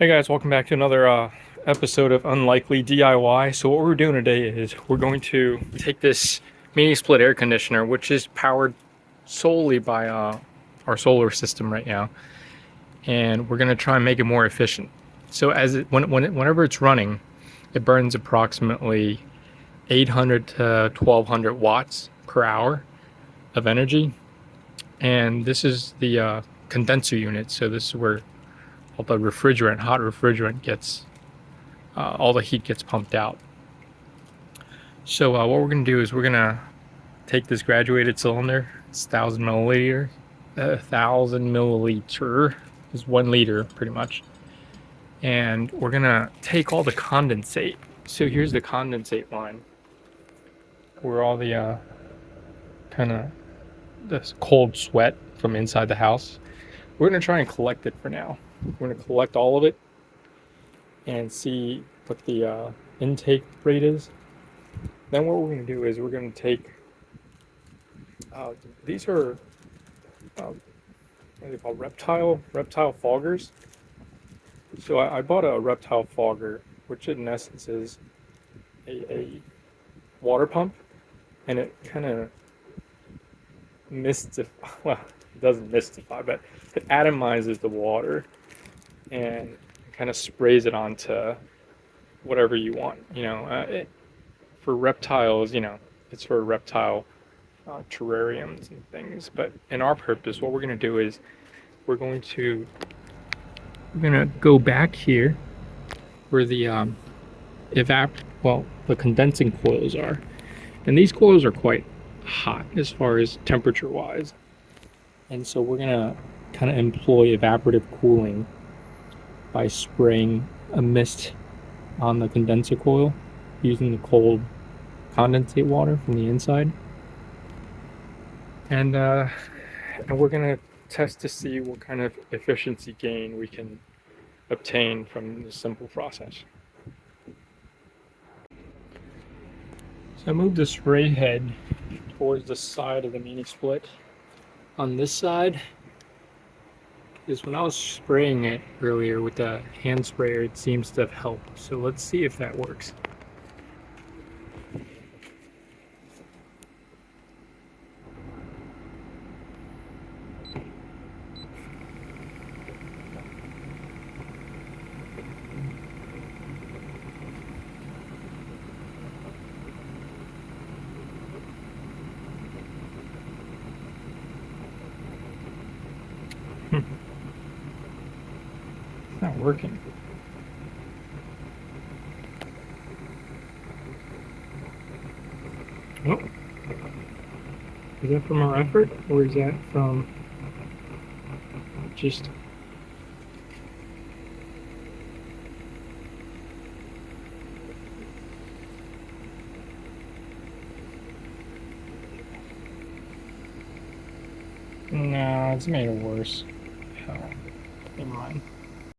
Hey guys, welcome back to another episode of Unlikely DIY. So what we're doing today is we're going to take this mini split air conditioner, which is powered solely by our solar system right now, and we're going to try and make it more efficient. So whenever it's running, it burns approximately 800 to 1200 watts per hour of energy, and this is the condenser unit. So this is where all the refrigerant, hot refrigerant gets, all the heat gets pumped out. So what we're gonna do is we're gonna take this graduated cylinder. It's 1,000 milliliter. 1,000 milliliter is 1 liter pretty much. And we're gonna take all the condensate. So here's the condensate line, where all the kind of this cold sweat from inside the house. We're gonna try and collect it for now. We're gonna collect all of it and see what the intake rate is. Then what we're going to do is we're going to take, these are, what are they called, reptile foggers. So I bought a reptile fogger, which in essence is a water pump, and it kind of well, it doesn't mystify, but it atomizes the water and kind of sprays it onto whatever you want. For reptiles, it's for reptile terrariums and things. But in our purpose, what we're going to do is we're going to go back here where the the condensing coils are, and these coils are quite hot as far as temperature wise, and so we're going to kind of employ evaporative cooling by spraying a mist on the condenser coil using the cold condensate water from the inside, and we're gonna test to see what kind of efficiency gain we can obtain from this simple process. So I moved the spray head towards the side of the mini split. On this side is when I was spraying it earlier with the hand sprayer, it seems to have helped. So let's see if that works. It's not working. Oh. Is that from our effort, or is that from just... No, it's made it worse. Oh, never mind.